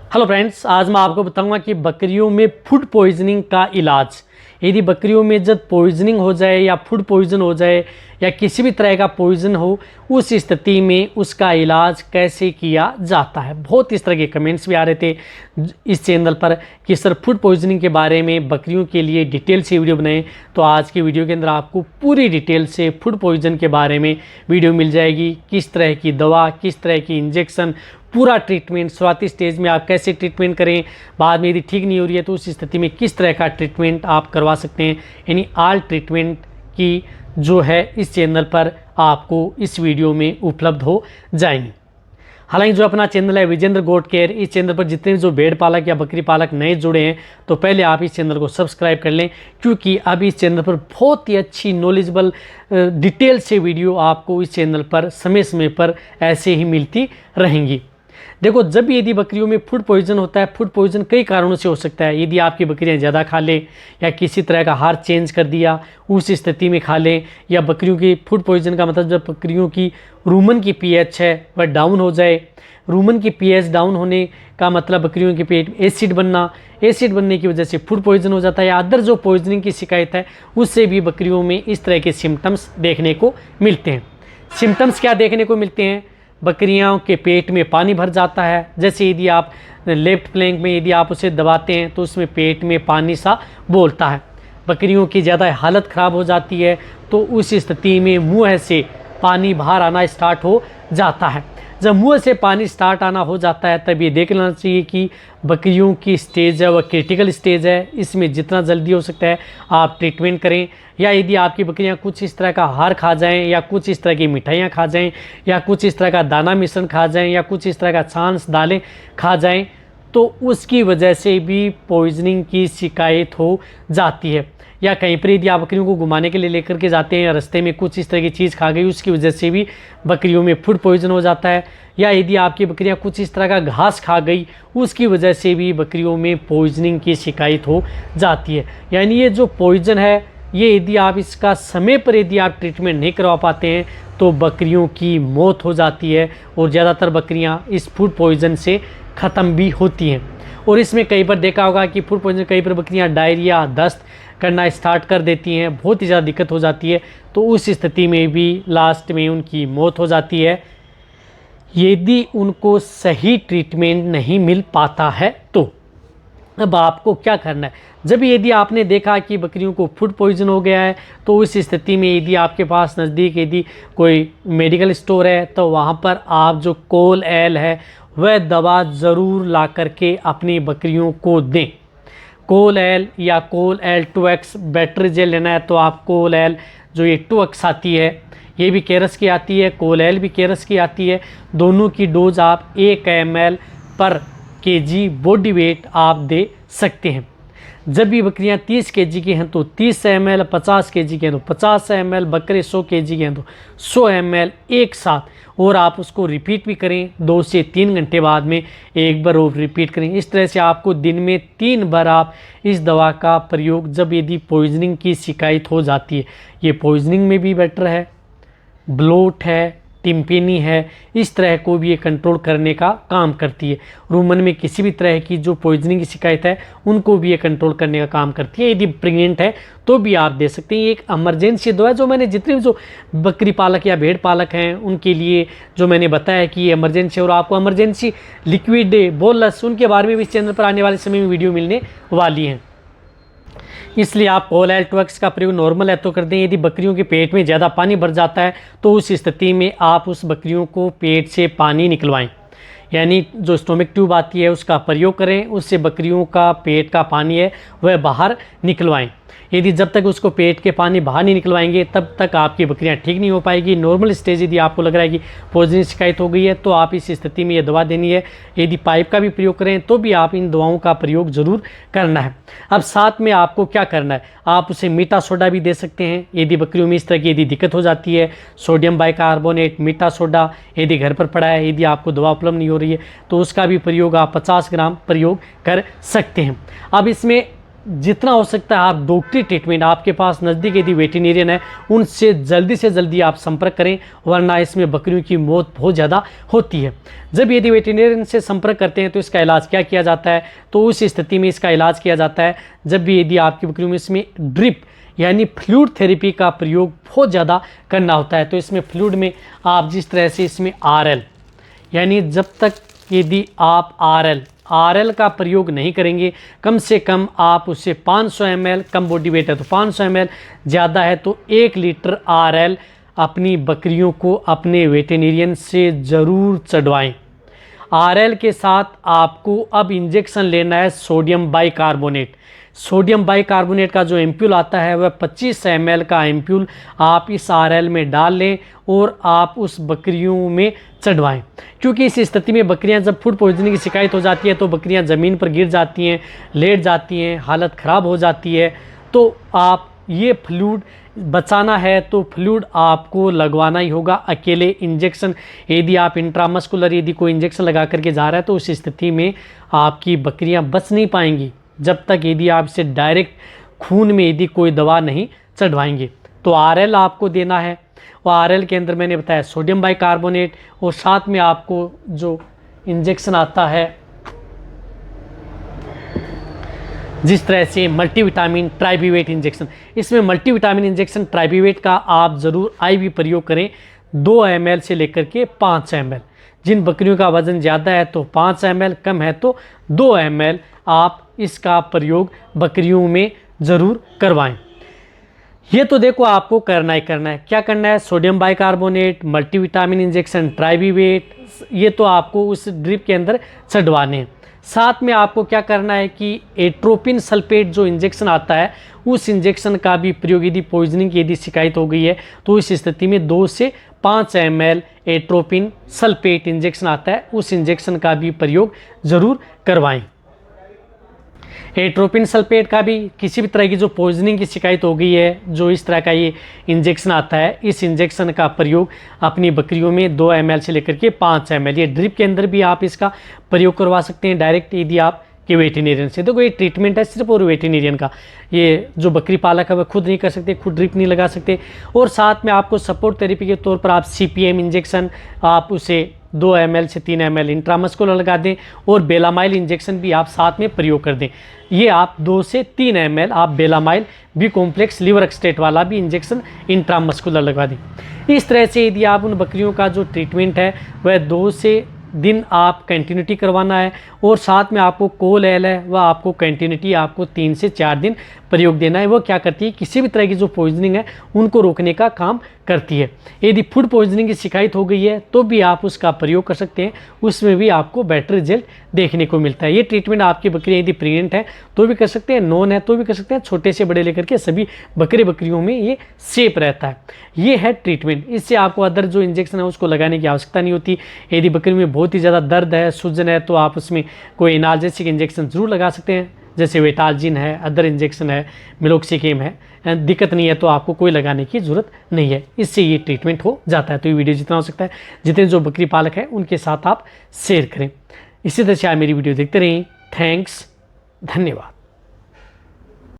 Hello friends, आज मैं आपको बताऊंगा कि बकरियों में फूड पॉइजनिंग का इलाज। यदि बकरियों में जब पॉइजनिंग हो जाए या फूड पॉइजन हो जाए या किसी भी तरह का पॉइजन हो, उस स्थिति में उसका इलाज कैसे किया जाता है। बहुत इस तरह के कमेंट्स भी आ रहे थे इस चैनल पर कि सर फूड पॉइजनिंग के बारे में बकरियों के लिए डिटेल से वीडियो बनाएं। तो आज की वीडियो के अंदर आपको पूरी डिटेल से फूड पॉइजन के बारे में वीडियो मिल जाएगी। किस तरह की दवा, किस तरह की इंजेक्शन, पूरा ट्रीटमेंट, शुरुआती स्टेज में आप कैसे ट्रीटमेंट करें, बाद में यदि ठीक नहीं हो रही है तो उस स्थिति में किस तरह का ट्रीटमेंट आप करवा सकते हैं। यानी ऑल ट्रीटमेंट की जो है इस चैनल पर आपको इस वीडियो में उपलब्ध हो जाएंगी। हालांकि जो अपना चैनल है विजेंद्र गोट केयर, इस चैनल पर जितने भी जो भेड़ पालक या बकरी पालक नए जुड़े हैं तो पहले आप इस चैनल को सब्सक्राइब कर लें, क्योंकि अब इस चैनल पर बहुत ही अच्छी नॉलेजेबल डिटेल से वीडियो आपको इस चैनल पर समय समय पर ऐसे ही मिलती रहेंगी। देखो, जब भी यदि बकरियों में फूड पॉइजन होता है, फूड पॉइजन कई कारणों से हो सकता है। यदि आपकी बकरियां ज़्यादा खा लें या किसी तरह का आहार चेंज कर दिया उस स्थिति में खा लें, या बकरियों की फूड पॉइजन का मतलब जब बकरियों की रूमन की पीएच है वह डाउन हो जाए। रूमन की पीएच डाउन होने का मतलब बकरियों के पेट में एसिड बनना, एसिड बनने की वजह से फूड पॉइजन हो जाता है, या अदर जो पॉइजनिंग की शिकायत है उससे भी बकरियों में इस तरह के सिम्टम्स देखने को मिलते हैं। सिम्टम्स क्या देखने को मिलते हैं? बकरियों के पेट में पानी भर जाता है। जैसे यदि आप लेफ्ट फ्लैंक में यदि आप उसे दबाते हैं तो उसमें पेट में पानी सा बोलता है। बकरियों की ज़्यादा हालत ख़राब हो जाती है तो उस स्थिति में मुंह से पानी बाहर आना स्टार्ट हो जाता है। जब मुंह से पानी स्टार्ट आना हो जाता है तब ये देख लेना चाहिए कि बकरियों की स्टेज है वह क्रिटिकल स्टेज है। इसमें जितना जल्दी हो सकता है आप ट्रीटमेंट करें। या यदि आपकी बकरियां कुछ इस तरह का आहार खा जाएं, या कुछ इस तरह की मिठाइयां खा जाएं, या कुछ इस तरह का दाना मिश्रण खा जाएं, या कुछ इस तरह का छाछ दालें खा जाएं, तो उसकी वजह से भी पॉइजनिंग की शिकायत हो जाती है। या कहीं पर यदि आप बकरियों को घुमाने के लिए लेकर के जाते हैं या रास्ते में कुछ इस तरह की चीज़ खा गई, उसकी वजह से भी बकरियों में फूड पॉइजन हो जाता है। या यदि आपकी बकरियां कुछ इस तरह का घास खा गई उसकी वजह से भी बकरियों में पॉइजनिंग की शिकायत हो जाती है। यानी ये जो पॉइजन है ये यदि आप इसका समय पर यदि आप ट्रीटमेंट नहीं करवा पाते हैं तो बकरियों की मौत हो जाती है, और ज़्यादातर बकरियां इस फूड पॉइजन से ख़त्म भी होती हैं। और इसमें कई बार देखा होगा कि फूड पॉइजन कई बार बकरियां डायरिया, दस्त करना स्टार्ट कर देती हैं, बहुत ही ज़्यादा दिक्कत हो जाती है, तो उस स्थिति में भी लास्ट में उनकी मौत हो जाती है यदि उनको सही ट्रीटमेंट नहीं मिल पाता है तो। अब आपको क्या करना है? जब यदि आपने देखा कि बकरियों को फूड पॉइजन हो गया है तो उस स्थिति में यदि आपके पास नज़दीक यदि कोई मेडिकल स्टोर है तो वहाँ पर आप जो कोल एल है वह दवा ज़रूर ला करके अपनी बकरियों को दें। कोल एल या कोल एल 2X बैटरी जेल लेना है तो आप कोल एल जो ये 2X आती है, ये भी केरस की आती है, कोल एल भी केरस की आती है, दोनों की डोज आप 1 ml पर kg बॉडी वेट आप दे सकते हैं। जब भी बकरियां 30 kg की हैं तो 30 ml, 50 kg के हैं तो 50 ml, बकरे 100 kg के हैं तो 100 ml एक साथ, और आप उसको रिपीट भी करें 2 से 3 घंटे बाद में एक बार और रिपीट करें। इस तरह से आपको दिन में 3 बार आप इस दवा का प्रयोग, जब यदि पॉइजनिंग की शिकायत हो जाती है, ये पॉइजनिंग में भी बेटर है, ब्लोट है, टिम्पेनी है, इस तरह को भी ये कंट्रोल करने का काम करती है। रूमन में किसी भी तरह की जो पॉइजनिंग की शिकायत है उनको भी ये कंट्रोल करने का काम करती है। यदि प्रेग्नेंट है तो भी आप दे सकते हैं। ये एक इमरजेंसी दवा है जो मैंने जितने भी जो बकरी पालक या भेड़ पालक हैं उनके लिए जो मैंने बताया कि ये इमरजेंसी, और आपको इमरजेंसी लिक्विड बोलस उनके बारे में भी इस चैनल पर आने वाले समय में वीडियो मिलने वाली हैं। इसलिए आप कोल एल 2X का प्रयोग नॉर्मल है तो कर दें। यदि बकरियों के पेट में ज़्यादा पानी भर जाता है तो उस स्थिति में आप उस बकरियों को पेट से पानी निकलवाएं, यानी जो स्टोमिक ट्यूब आती है उसका प्रयोग करें, उससे बकरियों का पेट का पानी है वह बाहर निकलवाएं। यदि जब तक उसको पेट के पानी बाहर नहीं निकलवाएंगे तब तक आपकी बकरियां ठीक नहीं हो पाएगी। नॉर्मल स्टेज यदि आपको लग रहा है कि पॉइजनिंग शिकायत हो गई है तो आप इस स्थिति में ये दवा देनी है। यदि पाइप का भी प्रयोग करें तो भी आप इन दवाओं का प्रयोग ज़रूर करना है। अब साथ में आपको क्या करना है, आप उसे मीठा सोडा भी दे सकते हैं। यदि बकरियों में इस तरह की यदि दिक्कत हो जाती है, सोडियम बाइकार्बोनेट मीठा सोडा यदि घर पर पड़ा है, यदि आपको दवा उपलब्ध नहीं हो रही है तो उसका भी प्रयोग आप 50 ग्राम प्रयोग कर सकते हैं। अब इसमें जितना हो सकता है आप डॉक्टरी ट्रीटमेंट, आपके पास नज़दीक यदि वेटरनेरियन है उनसे जल्दी से जल्दी आप संपर्क करें, वरना इसमें बकरियों की मौत बहुत ज़्यादा होती है। जब यदि वेटरनेरियन से संपर्क करते हैं तो इसका इलाज क्या किया जाता है, तो उस स्थिति में इसका इलाज किया जाता है जब भी यदि आपकी बकरियों में इसमें ड्रिप यानी फ्लूइड थेरेपी का प्रयोग बहुत ज़्यादा करना होता है। तो इसमें फ्लूइड में आप जिस तरह से इसमें RL यानी जब तक यदि आप RL का प्रयोग नहीं करेंगे, कम से कम आप उससे 500 ml, कम बॉडी वेट है तो 500 ml, ज़्यादा है तो 1 लीटर RL अपनी बकरियों को अपने वेटरनेरियन से ज़रूर चढ़वाएं। RL के साथ आपको अब इंजेक्शन लेना है सोडियम बाइकार्बोनेट। सोडियम बाइकार्बोनेट का जो एम्प्यूल आता है वह 25 ml का एम्प्यूल आप इस RL में डाल लें और आप उस बकरियों में चढ़वाएं। क्योंकि इस स्थिति में बकरियां जब फूड पॉइजनिंग की शिकायत हो जाती है तो बकरियां ज़मीन पर गिर जाती हैं, लेट जाती हैं, हालत ख़राब हो जाती है। तो आप ये फ्लूइड बचाना है तो फ्लूइड आपको लगवाना ही होगा। अकेले इंजेक्शन यदि आप इंट्रामस्कुलर यदि कोई इंजेक्शन लगा करके जा रहा है तो उस स्थिति में आपकी बकरियां बच नहीं पाएंगी जब तक यदि आप इसे डायरेक्ट खून में यदि कोई दवा नहीं चढ़वाएंगे। तो RL आपको देना है और RL के अंदर मैंने बताया सोडियम बाइकार्बोनेट, और साथ में आपको जो इंजेक्शन आता है जिस तरह से मल्टीविटामिन ट्राइबीवेट इंजेक्शन, इसमें मल्टीविटामिन इंजेक्शन ट्राइबीवेट का आप ज़रूर IV प्रयोग करें 2 ml से लेकर के 5 ml। जिन बकरियों का वज़न ज़्यादा है तो 5 ml, कम है तो 2 ml आप इसका प्रयोग बकरियों में ज़रूर करवाएं। ये तो देखो आपको करना ही करना है। क्या करना है? सोडियम बाइकार्बोनेट, मल्टीविटामिन इंजेक्शन ट्राइबीवेट, ये तो आपको उस ड्रिप के अंदर चढ़वाने हैं। साथ में आपको क्या करना है कि एट्रोपिन सल्फेट जो इंजेक्शन आता है उस इंजेक्शन का भी प्रयोग यदि पॉइजनिंग की यदि शिकायत हो गई है तो इस स्थिति में 2 से 5 ml एट्रोपिन सल्फेट इंजेक्शन आता है, उस इंजेक्शन का भी प्रयोग ज़रूर करवाएं। एट्रोपिन सल्फेट का भी किसी भी तरह की जो पॉइजनिंग की शिकायत हो गई है, जो इस तरह का ये इंजेक्शन आता है, इस इंजेक्शन का प्रयोग अपनी बकरियों में 2 ml से लेकर के 5 ml, ये ड्रिप के अंदर भी आप इसका प्रयोग करवा सकते हैं डायरेक्ट यदि आप के वेटरनेरियन से। देखो ये ट्रीटमेंट है सिर्फ और वेटरनेरियन का, ये जो बकरी पालक है वह खुद नहीं कर सकते, खुद ड्रिप नहीं लगा सकते। और साथ में आपको सपोर्ट थेरेपी के तौर पर आप CPM इंजेक्शन आप उसे 2 ml से 3 ml इंट्रामस्कुलर लगा दें और बेलामाइल इंजेक्शन भी आप साथ में प्रयोग कर दें। ये आप 2 से 3 ml आप बेलामाइल B कॉम्प्लेक्स लिवर एक्सट्रेट वाला भी इंजेक्शन इंट्रामस्कुलर लगा दें। इस तरह से यदि आप उन बकरियों का जो ट्रीटमेंट है वह 2 से दिन आप कंटिन्यूटी करवाना है, और साथ में आपको कोल-एल है वह आपको कंटिन्यूटी आपको 3 से 4 दिन प्रयोग देना है। वो क्या करती है, किसी भी तरह की जो पॉइजनिंग है उनको रोकने का काम करती है। यदि फूड पॉइजनिंग की शिकायत हो गई है तो भी आप उसका प्रयोग कर सकते हैं, उसमें भी आपको बेटर रिजल्ट देखने को मिलता है। ये ट्रीटमेंट आपकी बकरियाँ यदि प्रेग्नेंट है तो भी कर सकते हैं, नॉन है तो भी कर सकते हैं, छोटे से बड़े लेकर के सभी बकरियों में ये सेफ रहता है। ये है ट्रीटमेंट। इससे आपको अदर जो इंजेक्शन है उसको लगाने की आवश्यकता नहीं होती। यदि बकरी में बहुत ही ज़्यादा दर्द है, सूजन है, तो आप उसमें कोई एनाल्जेसिक इंजेक्शन ज़रूर लगा सकते हैं, जैसे वेटालजिन है, अदर इंजेक्शन है, मिलोक्सिकेम है। दिक्कत नहीं है तो आपको कोई लगाने की ज़रूरत नहीं है, इससे ये ट्रीटमेंट हो जाता है। तो ये वीडियो जितना हो सकता है जितने जो बकरी पालक है उनके साथ आप शेयर करें। इसी तरह से आप मेरी वीडियो देखते रहें। थैंक्स, धन्यवाद।